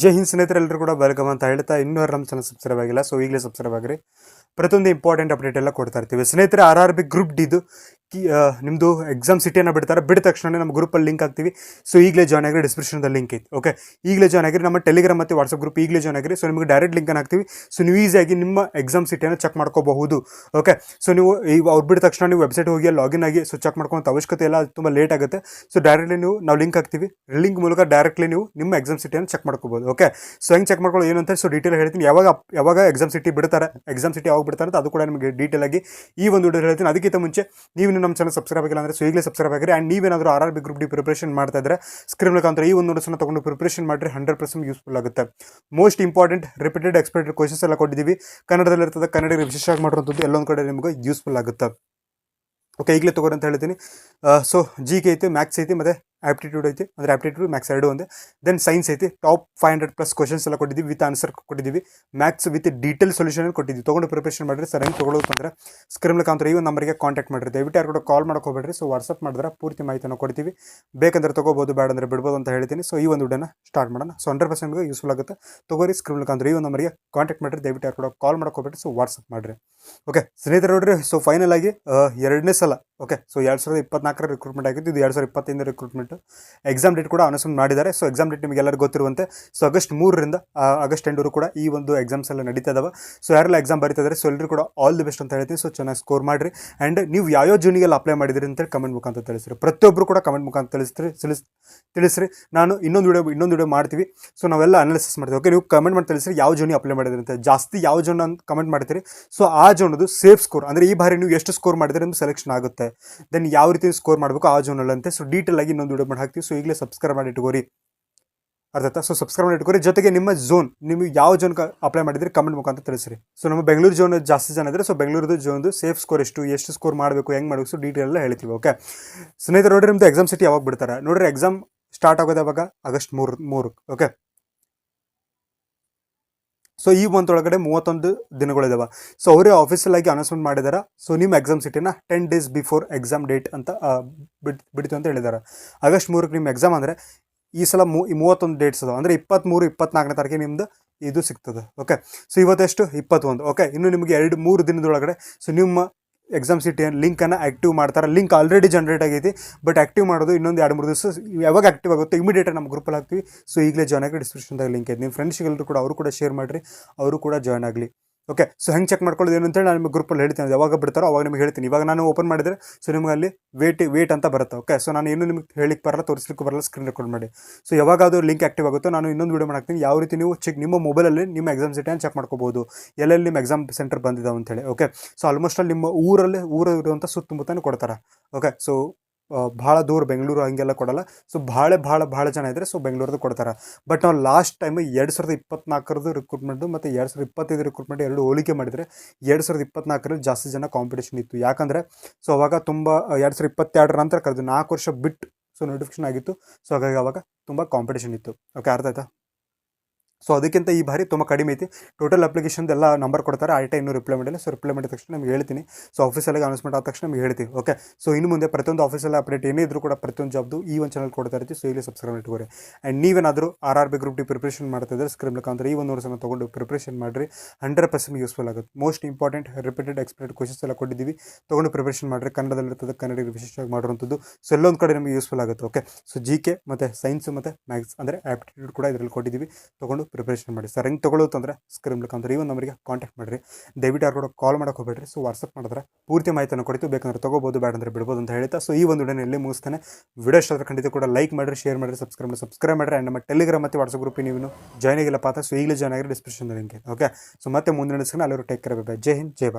ಜೈ ಹಿಂದ್ ಸ್ನೇಹಿತರೆಲ್ಲರೂ ಕೂಡ ವೆಲ್ಕಮ್ ಅಂತ ಹೇಳ್ತಾ ಇನ್ನೂ ನಮ್ಮ ಚಾನಲ್ ಸಬ್ಸ್ಕ್ರೈಬ್ ಆಗಿಲ್ಲ, ಸೊ ಈಗಲೇ ಸಬ್ಸ್ಕ್ರೈಬ್ ಆಗಿರಿ. ಪ್ರತಿಯೊಂದು ಇಂಪಾರ್ಟೆಂಟ್ ಅಪ್ಡೇಟ್ ಎಲ್ಲ ಕೊಡ್ತಾ ಇರ್ತೀವಿ ಸ್ನೇಹಿತರೆ. RRB ಗ್ರೂಪ್ ಡಿದು ನಿಮ್ಮದು ಎಕ್ಸಾಮ್ ಸಿಟಿಯನ್ನು ಬಿಡ್ತಾರೆ. ಬಿಟ್ಟ ತಕ್ಷಣ ನಮ್ಮ ಗ್ರೂಪಲ್ಲಿ ಲಿಂಕ್ ಹಾಕ್ತೀವಿ. ಸೊ ಈಗಲೇ ಜಾಯ್ನ್ ಆಗಿರಿ, ಡಿಸ್ಕ್ರಿಪ್ಷನ್ದಲ್ಲಿ ಲಿಂಕ್ ಐತೆ. ಓಕೆ, ಈಗಲೇ ಜಾಯ್ನ್ ಆಗಿರಿ. ನಮ್ಮ ಟೆಲಿಗ್ರಾಮ್ ಮತ್ತು ವಾಟ್ಸಪ್ ಗ್ರೂಪ್ ಈಗಲೇ ಜಾಯ್ನ್ ಆಗಿರಿ. ಸೊ ನಿಮಗೆ ಡೈರೆಕ್ಟ್ ಲಿಂಕನ್ನು ಹಾಕ್ತೀವಿ. ಸೊ ನೀವು ಈಸಿಯಾಗಿ ನಿಮ್ಮ ಎಕ್ಸಾಮ್ ಸಿಟಿಯನ್ನು ಚೆಕ್ ಮಾಡ್ಕೋಬಹುದು. ಓಕೆ, ಸೊ ನೀವು ಈಗ ಅವ್ರು ಬಿಟ್ಟ ತಕ್ಷಣ ನೀವು ವೆಬ್ಸೈಟ್ ಹೋಗಿ ಲಾಗಿನ್ ಆಗಿ ಸೊ ಚೆಕ್ ಮಾಡ್ಕೊಳ್ಳೋ ಅವಶ್ಯಕತೆ ಇಲ್ಲ, ಅದು ತುಂಬ ಲೇಟ್ ಆಗುತ್ತೆ. ಸೊ ಡೈರೆಕ್ಟ್ಲಿ ನಾವು ಲಿಂಕ್ ಹಾಕ್ತೀವಿ, ಲಿಂಕ್ ಮೂಲಕ ಡೈರೆಕ್ಟ್ಲಿ ನೀವು ನಿಮ್ಮ ಎಕ್ಸಾಮ್ ಸಿಟಿಯನ್ನು ಚೆಕ್ ಮಾಡ್ಕೋಬಹುದು. ಓಕೆ, ಸೊ ಹೆಂಗೆ ಚೆಕ್ ಮಾಡ್ಕೊಳ್ಳೋ ಏನು ಅಂತ ಸೊ ಡೀಟೇಲ್ ಹೇಳ್ತೀನಿ. ಯಾವಾಗ ಎಕ್ಸಾಮ್ ಸಿಟಿ ಬಿಡ್ತಾರೆ, ಎಕ್ಸಾಮ್ ಸಿಟಿ ಯಾವಾಗ ಬಿಡ್ತಾರೆ ಅಂತ ಅದು ಕೂಡ ನಿಮಗೆ ಡೀಟೇಲ್ ಆಗಿ ಈ ಒಂದು ವಿಡಿಯೋ ಹೇಳ್ತೀನಿ. ಅದಕ್ಕಿಂತ ಮುಂಚೆ ನೀವು ನಮ್ಮ ಚಾನಲ್ ಸಬ್ಸ್ಕ್ರೈಬ್ ಆಗಿಲ್ಲ ಅಂದರೆ ಸೊ ಈಗಲೇ ಸಬ್ಸ್ಕ್ರೈಬ್ ಆಗಿರಿ. ಆ್ಯಂಡ್ ನೀವೇನಾದರೂ RRB ಗ್ರೂಪ್ ಡಿ ಪ್ರಿಪರೇಷನ್ ಮಾಡ್ತಾ ಇದ್ದರೆ ಸ್ಕ್ರೀನ್ ಮುಖಾಂತರ ಈ ಒಂದು ನೋಟ್ಸನ್ನು ತೊಗೊಂಡು ಪ್ರಿಪರೇಷನ್ ಮಾಡಿರಿ, 100% ಯೂಸ್ಫುಲ್ ಆಗುತ್ತೆ. Most important repeated expected questions ಎಲ್ಲ ಕೊಟ್ಟಿದ್ದೀವಿ. ಕನ್ನಡದಲ್ಲಿ ಇರ್ತದೆ, ಕನ್ನಡ ವಿಶೇಷವಾಗಿ ಮಾಡಿರೋಂಥದ್ದು ಎಲ್ಲೊಂದು ಕಡೆ ನಿಮಗೆ ಯೂಸ್ಫುಲ್ ಆಗುತ್ತೆ. ಓಕೆ, ಈಗಲೇ ತೊಗೊರಿ ಅಂತ ಹೇಳ್ತೀನಿ. ಸೊ GK ಐತಿ, ಮ್ಯಾಥ್ಸ್ ಐತಿ, ಮತ್ತು ಆಪ್ಟಿಟ್ಯೂಡ್ ಐತಿ, ಅಂದರೆ ಆಪ್ಟಿಟ್ಯೂಡ್ ಮ್ಯಾಥ್ಸ್ ಎರಡು ಒಂದೇ. ದೆನ್ ಸೈನ್ಸ್ ಐತಿ, ಟಾಪ್ 500+ ಕ್ವಶನ್ಸ್ ಎಲ್ಲ ಕೊಟ್ಟಿದ್ದೀವಿ, ವಿತ್ ಆನ್ಸರ್ ಕೊಟ್ಟಿದ್ದೀವಿ. ಮ್ಯಾಥ್ಸ್ ವಿತ್ ಡೀಟೇಲ್ ಸೊಲ್ಯೂಷನ್ ಕೊಟ್ಟಿದ್ದೀವಿ. ತೊಗೊಂಡು ಪ್ರಿಪರೇಷನ್ ಮಾಡಿರಿ. ಸರ್ ಹೆಂಗೆ ತೊಗೊಳ್ಳೋದು ಅಂದರೆ ಸ್ಕ್ರೀನ್ ಮುಖಾಂತರ ಈ ಒಂದು ನಂಬರ್ಗೆ ಕಾಂಟ್ಯಾಕ್ಟ್ ಮಾಡಿರಿ. ದಯವಿಟ್ಟು ಯಾರು ಕೂಡ ಕಾಲ್ ಮಾಡೋಕೆ ಹೋಗಬೇಡ್ರಿ. ಸೊ ವಾಟ್ಸಪ್ ಮಾಡಿದ್ರೆ ಪೂರ್ತಿ ಮಾಹಿತಿಯನ್ನು ಕೊಡ್ತೀವಿ. ಬೇಕಂದ್ರೆ ತೊಗೋಬೋದು, ಬೇಡ ಅಂದರೆ ಬಿಡ್ಬೋದು ಅಂತ ಹೇಳ್ತೀನಿ. ಸೊ ಈ ಒಂದು ವಿಡಿಯೋನ ಸ್ಟಾರ್ಟ್ ಮಾಡೋಣ. ಸೊ 100% ನಿಮಗೆ ಯೂಸ್ಫುಲ್ ಆಗುತ್ತೆ. ತೊಗೋರಿ, ಸ್ಕ್ರೀನ್ ಮುಖಾಂತರ ಈ ಒಂದು ನಂಬರ್ಗೆ ಕಾಂಟ್ಯಾಕ್ಟ್ ಮಾಡಿರಿ. ದಯವಿಟ್ಟು ಯಾರು ಕೂಡ ಕಾಲ್ ಮಾಡೋಕೆ ಹೋಗಬೇಡ್ರಿ. ಸೊ ವಾಟ್ಸಪ್ ಮಾಡಿರಿ. ಓಕೆ ಸ್ನೇಹಿತರೆ, ನೋಡ್ರಿ, ಸೊ ಫೈನಲ್ ಆಗಿ ಎರಡನೇ ಸಲ ಓಕೆ, ಸೊ 2024 ರಿಕ್ರೂಟ್ಮೆಂಟ್ ಆಗಿತ್ತು. ಇದು 2025 ರಿಕ್ರೂಟ್ಮೆಂಟ್. ಎಕ್ಸಾಮ್ ಡೇಟ್ ಕೂಡ ಅನೌನ್ಸ್ಮೆಂಟ್ ಮಾಡಿದ್ದಾರೆ. ಸೊ ಎಕ್ಸಾಮ್ ಡೇಟ್ ನಿಮಗೆ ಎಲ್ಲರಿಗೂ ಗೊತ್ತಿರುವಂತೆ ಸೊ August 3ರಿಂದ August 8 ಕೂಡ ಈ ಒಂದು ಎಕ್ಸಾಮ್ಸ್ ಎಲ್ಲ ನಡೀತಾ ಇದಾವೆ. ಸೊ ಯಾರೆಲ್ಲ ಎಕ್ಸಾಮ್ ಬರೀತಿದ್ದಾರೆ ಸೊ ಎಲ್ಲರೂ ಕೂಡ ಆಲ್ ದಿ ಬೆಸ್ಟ್ ಅಂತ ಹೇಳ್ತೀನಿ. ಸೊ ಚೆನ್ನಾಗಿ ಸ್ಕೋರ್ ಮಾಡಿರಿ. ಆ್ಯಂಡ್ ನೀವು ಯಾವ ಜೂನಿಗೆಲ್ಲ ಅಪ್ಲೈ ಮಾಡಿದಿರಿ ಅಂತೇಳಿ ಕಮೆಂಟ್ ಮುಖಾಂತರ ತಿಳಿಸ್ರಿ. ಪ್ರತಿಯೊಬ್ಬರು ಕೂಡ ಕಮೆಂಟ್ ಮುಖಾಂತರ ತಿಳಿಸ್ರಿ. ನಾನು ಇನ್ನೊಂದು ವಿಡಿಯೋ ಮಾಡ್ತೀವಿ. ಸೊ ನಾವೆಲ್ಲ ಅನಾಲಿಸಿಸ್ ಮಾಡ್ತೀವಿ. ಓಕೆ, ನೀವು ಕಮೆಂಟ್ ಮಾಡಿ ತಿಳಿಸ್ರಿ ಯಾವ ಜೋನಿ ಅಪ್ಲೈ ಮಾಡಿದ್ರಿ ಅಂತ. ಜಾಸ್ತಿ ಯಾವ ಜೋನ್ ಅಂತ ಕಮೆಂಟ್ ಮಾಡ್ತೀರಿ ಸೊ ಆ ಜೋನದು ಸೇಫ್ ಸ್ಕೋರ್, ಅಂದರೆ ಈ ಬಾರಿ ನೀವು ಎಷ್ಟು ಸ್ಕೋರ್ ಮಾಡಿದ್ರೆ ಅಂತ ಸೆಲೆಕ್ಷನ್ ಆಗುತ್ತೆ. ದೆನ್ ಯಾವ ರೀತಿ ಸ್ಕೋರ್ ಮಾಡಬೇಕು ಆ ಜೋನಲ್ಲಿ ಅಂತ ಸೊ ಡೀಟೇಲ್ ಆಗಿ ಇನ್ನೊಂದು ವಿಡಿಯೋ ಮಾಡಿ ಹಾಕ್ತೀವಿ. ಸೊ ಈಗಲೇ ಸಬ್ಸ್ಕ್ರೈಬ್ ಮಾಡಿ ಇಟ್ಕೋರಿ, ಅರ್ಥ. ಸೊ ಸಬ್ಸ್ಕ್ರೈಬ್ ಮಾಡಿ ಇಟ್ಕೋರಿ. ಜೊತೆಗೆ ನಿಮ್ಮ ಝೋನ್, ನಿಮಗೆ ಯಾವ ಜೋನ್ ಅಪ್ಲೈ ಮಾಡಿದ್ರೆ ಕಮೆಂಟ್ ಮುಖಾಂತರ ತಿಳಿಸ್ರಿ. ಸೊ ನಮ್ಮ ಬೆಂಗಳೂರು ಜೋನ್ ಜಾಸ್ತಿ ಜನ ಇದ್ದರೆ ಸೊ ಬೆಂಗಳೂರು ಜೋನ್ದು ಸೇಫ್ ಸ್ಕೋರ್ ಎಷ್ಟು ಸ್ಕೋರ್ ಮಾಡಬೇಕು, ಹೆಂಗೆ ಮಾಡಬೇಕು, ಸೊ ಡೀಟೇಲ್ ಎಲ್ಲ ಹೇಳ್ತೀವಿ. ಓಕೆ ಸ್ನೇಹಿತರೆ, ನೋಡ್ರಿ, ನಿಮ್ಮದು ಎಕ್ಸಾಮ್ ಸಿಟಿ ಯಾವಾಗ ಬಿಡ್ತಾರೆ ನೋಡ್ರಿ. ಎಕ್ಸಾಮ್ ಸ್ಟಾರ್ಟ್ ಆಗೋದು ಯಾವಾಗ? August 3. ಓಕೆ, ಸೊ ಈ ಮಂತ್ ಒಳಗಡೆ 31 ದಿನಗಳಿದಾವೆ. ಸೊ ಅವರೇ ಆಫೀಸಲ್ಲಾಗಿ ಅನೌನ್ಸ್ಮೆಂಟ್ ಮಾಡಿದ್ದಾರೆ. ಸೊ ನಿಮ್ಮ ಎಕ್ಸಾಮ್ ಸಿಟಿನ 10 days ಬಿಫೋರ್ ಎಕ್ಸಾಮ್ ಡೇಟ್ ಅಂತ ಬಿಡ್ತು ಅಂತ ಹೇಳಿದ್ದಾರೆ. August 3 ನಿಮ್ಮ ಎಕ್ಸಾಮ್ ಅಂದರೆ ಈ ಸಲ 31 ಡೇಟ್ಸ್ ಅದಾವೆ. ಅಂದರೆ 23, 24ನೇ ತಾರೀಕಿಗೆ ನಿಮ್ಮದು ಇದು ಸಿಗ್ತದೆ. Okay, so ಇವತ್ತೆಷ್ಟು 21. ಓಕೆ, ಇನ್ನು ನಿಮಗೆ 2-3 ದಿನದೊಳಗಡೆ ಸೊ ನಿಮ್ಮ ಎಕ್ಸಾಮ್ ಸಿಟಿ ಲಿಂಕನ್ನು ಆ್ಯಕ್ಟಿವ್ ಮಾಡ್ತಾರೆ. ಲಿಂಕ್ ಆಲ್ರೆಡಿ ಜನರೇಟ್ ಆಗೈತಿ, ಬಟ್ ಆ್ಯಕ್ಟಿವ್ ಮಾಡೋದು ಇನ್ನೊಂದು 2-3 ದಿವಸ. ಯಾವಾಗ ಆ್ಯಕ್ಟಿವ್ ಆಗುತ್ತೆ ಇಮಿಡಿಯೇಟಾಗಿ ನಮ್ಮ ಗ್ರೂಪಲ್ಲಿ ಹಾಕ್ತೀವಿ. ಸೊ ಈಗಲೇ ಜಾಯ್ನ್ ಆಗಿ ಡಿಸ್ಕ್ರಿಪ್ಷನ್ದಾಗ ಲಿಂಕ್ ಐತೆ. ನಿಮ್ಮ ಫ್ರೆಂಡ್ಸ್ಗೆಲ್ಲರೂ ಕೂಡ ಅವರು ಕೂಡ ಶೇರ್ ಮಾಡಿರಿ, ಅವರು ಕೂಡ ಜಾಯ್ನ್ ಆಗಲಿ. ಓಕೆ, ಸೊ ಹೆಂಗೆ ಚೆಕ್ ಮಾಡ್ಕೊಳ್ಳೋದು ಏನು ಅಂತೇಳಿ ನಾನು ನಿಮಗೆ ಗ್ರೂಪಲ್ಲಿ ಹೇಳ್ತೀನಿ. ಯಾವಾಗ ಬಿಡ್ತಾರೋ ಅವಾಗ ನಿಮಗೆ ಹೇಳ್ತೀನಿ. ಇವಾಗ ನಾನು ಓಪನ್ ಮಾಡಿದರೆ ಸೊ ನಿಮಗೆ ಅಲ್ಲಿ ವೇಟ್ ಅಂತ ಬರುತ್ತೆ. ಓಕೆ, ಸೊ ನಾನು ಇನ್ನೂ ನಿಮಗೆ ಹೇಳಿಕ್ಕೆ ಬರಲ್ಲ, ತೋರಿಸ್ಲಿಕ್ಕೆ ಬರಲ್ಲ, ಸ್ಕ್ರೀನ್ ರೆಕಾರ್ಡ್ ಮಾಡಿ. ಸೊ ಯಾವಾಗ ಅದು ಲಿಂಕ್ ಆ್ಯಕ್ಟಿವ್ ಆಗುತ್ತೋ ನಾನು ಇನ್ನೊಂದು ವಿಡಿಯೋ ಮಾಡ್ತೀನಿ. ಯಾವ ರೀತಿ ನೀವು ನಿಮ್ಮ ಮೊಬೈಲಲ್ಲಿ ನಿಮ್ಮ ಎಕ್ಸಾಮ್ ಸಿಟಿಯನ್ನು ಚೆಕ್ ಮಾಡ್ಕೋಬೋದು, ಎಲ್ಲೆಲ್ಲಿ ನಿಮ್ಮ ಎಕ್ಸಾಮ್ ಸೆಂಟರ್ ಬಂದಿದ್ದಾವೆ ಅಂತೇಳಿ. ಓಕೆ, ಸೊ ಆಲ್ಮೋಸ್ಟ್ ಅಲ್ಲಿ ನಿಮ್ಮ ಊರು ಇರುವಂಥ ಸುತ್ತಮುತ್ತನೇ ಕೊಡ್ತಾರೆ. ಓಕೆ, ಸೊ ಭಾಳ ದೂರ ಬೆಂಗಳೂರು ಹಂಗೆಲ್ಲ ಕೊಡಲ್ಲ. ಸೊ ಭಾಳ ಜನ ಇದ್ದರೆ ಸೊ ಬೆಂಗಳೂರದ್ದು ಕೊಡ್ತಾರೆ. ಬಟ್ ನಾವು ಲಾಸ್ಟ್ ಟೈಮ್ 2024 ರಿಕ್ರೂಟ್ಮೆಂಟು ಮತ್ತು 2025 ರಿಕ್ರೂಟ್ಮೆಂಟ್ ಎರಡು ಹೋಲಿಕೆ ಮಾಡಿದರೆ 2024 ಜಾಸ್ತಿ ಜನ ಕಾಂಪಿಟೇಷನ್ ಇತ್ತು. ಯಾಕಂದರೆ ಸೊ ಅವಾಗ ತುಂಬ 2022 ನಂತರ ಕರೆದು 4 ವರ್ಷ ಬಿಟ್ಟು ಸೊ ನೋಟಿಫಿಕೇಶನ್ ಆಗಿತ್ತು. ಸೊ ಹಾಗಾಗಿ ಅವಾಗ ತುಂಬ ಕಾಂಪಿಟೇಷನ್ ಇತ್ತು. ಓಕೆ, ಅರ್ಥ ಆಯ್ತಾ? ಸೊ ಅದಕ್ಕಿಂತ ಈ ಬಾರಿ ತುಂಬ ಕಡಿಮೆ ಐತಿ. ಟೋಟಲ್ ಅಪ್ಲಿಕೇಶನ್ದು ಎಲ್ಲ ನಂಬರ್ ಕೊಡ್ತಾರೆ. ಇನ್ನೂ ರಿಪ್ಲೈ ಮಾಡಿಲ್ಲ. ಸೊ ರಿಪ್ಲೈ ಮಾಡಿದ ತಕ್ಷಣ ನಿಮ್ಗೆ ಹೇಳ್ತೀನಿ. ಸೊ ಆಫೀಸಲ್ಲಿ ಅನೌನ್ಸ್ಮೆಂಟ್ ಆದ ತಕ್ಷಣ ನಮ್ಗೆ ಹೇಳ್ತೀವಿ. ಓಕೆ, ಸೊ ಇನ್ನು ಮುಂದೆ ಪ್ರತಿಯೊಂದು ಆಫೀಸಲ್ಲಿ ಅಪ್ಡೇಟ್ ಏನೇ ಇದ್ರೂ ಕೂಡ ಪ್ರತಿಯೊಂದು ಜಾಬ್ದು ಈ ಒಂದು ಚಾನಲ್ ಕೊಡ್ತಾ ಇರ್ತೀವಿ. ಸೊ ಇಲ್ಲಿ ಸಬ್ಸ್ಕ್ರೈಬ್ ಇಟ್ಕೋರಿ. ಆ್ಯಂಡ್ ನೀವೇನಾದರೂ RRB ಗ್ರೂಪ್ ಡಿ ಪ್ರಿಪ್ರೇಷನ್ ಮಾಡ್ತಿದ್ರೆ ಸ್ಕ್ರೀನ್ ಮುಖಾಂತರ ಈ ಒಂದು ನೋಟ್ಸನ್ನು ತೊಗೊಂಡು ಪ್ರಿಪ್ರೇಷನ್ ಮಾಡಿರಿ, 100% ಯೂಸ್ಫುಲ್ ಆಗುತ್ತೆ. Most important repeated expected questions ಎಲ್ಲ ಕೊಟ್ಟಿದ್ದೀವಿ. ತೊಗೊಂಡು ಪ್ರಿಪ್ರೇಷನ್ ಮಾಡಿರಿ. ಕನ್ನಡದಲ್ಲಿರ್ತದೆ, ಕನ್ನಡ ವಿಶೇಷವಾಗಿ ಮಾಡಿರುವಂಥದ್ದು. ಸೊ ಎಲ್ಲೊಂದು ಕಡೆ ನಿಮಗೆ ಯೂಸ್ಫುಲ್ ಆಗುತ್ತೆ. ಓಕೆ, ಸೊ GK ಮತ್ತು ಸೈನ್ಸ್ ಮತ್ತು ಮ್ಯಾಥ್ಸ್ ಅಂದರೆ ಆಪ್ಟಿಟ್ಯೂಡ್ ಕೂಡ ಇದರಲ್ಲಿ ಕೊಟ್ಟಿದ್ದೀವಿ. ತೊಗೊಂಡು ಪ್ರಿಪ್ರೇಷನ್ ಮಾಡಿ. ಸರ್ ಹೆಂಗೆ ತೊಗೊಳ್ಳೋದು ಅಂದರೆ ಸ್ಕ್ರೀನ್ ಮುಖಾಂತರ ಈ ಒಂದು ನಂಬರಿಗೆ ಕಾಂಟ್ಯಾಕ್ಟ್ ಮಾಡಿರಿ. ದಯವಿಟ್ಟು ಯಾರು ಕೂಡ ಕಾಲ್ ಮಾಡೋಕೆ ಹೋಗಬೇಡ್ರಿ. ಸೊ ವಾಟ್ಸಪ್ ಮಾಡಿದ್ರೆ ಪೂರ್ತಿ ಮಾಹಿತಿಯನ್ನು ಕೊಡ್ತೀವಿ. ಬೇಕಂದ್ರೆ ತೊಗೋಬೋದು, ಬೇಡ ಅಂದರೆ ಬಿಡ್ಬೋದು ಅಂತ ಹೇಳ್ತಾ ಸೊ ಈ ಒಂದು ವಿಡಿಯೋನ ಎಲ್ಲಿ ಮುಗಿಸ್ತಾನೆ. ವಿಡಿಯೋ ಇಷ್ಟ ಆದರೆ ಖಂಡಿತ ಕೂಡ ಲೈಕ್ ಮಾಡಿರಿ, ಶೇರ್ ಮಾಡಿರಿ, ಸಬ್ಸ್ಕ್ರೈಬ್ ಮಾಡಿರಿ. ಆ್ಯಂಡ್ ನಮ್ಮ ಟೆಲಿಗ್ರಾಮ್ ಮತ್ತು ವಾಟ್ಸಪ್ ಗ್ರೂಪ್ ನೀವು ಜಾಯ್ನ್ ಆಗಿಲ್ಲ ಪಾತ್ರ ಸೊ ಈಗಲೇ ಜಾಯ್ನ್ ಆಗಿರಿ, ಡಿಸ್ಕ್ರಿಪ್ಷನ್ ಲಿಂಕ್. ಓಕೆ, ಸೊ ಮತ್ತೆ ಮುಂದಿನ ದಿವಸ ಅಲ್ಲಿವರು ಟೇಕ್ ಕೇರ್. ಬೈ. ಜೈ ಹಿಂದ್, ಜೈ ಭಾರತ್.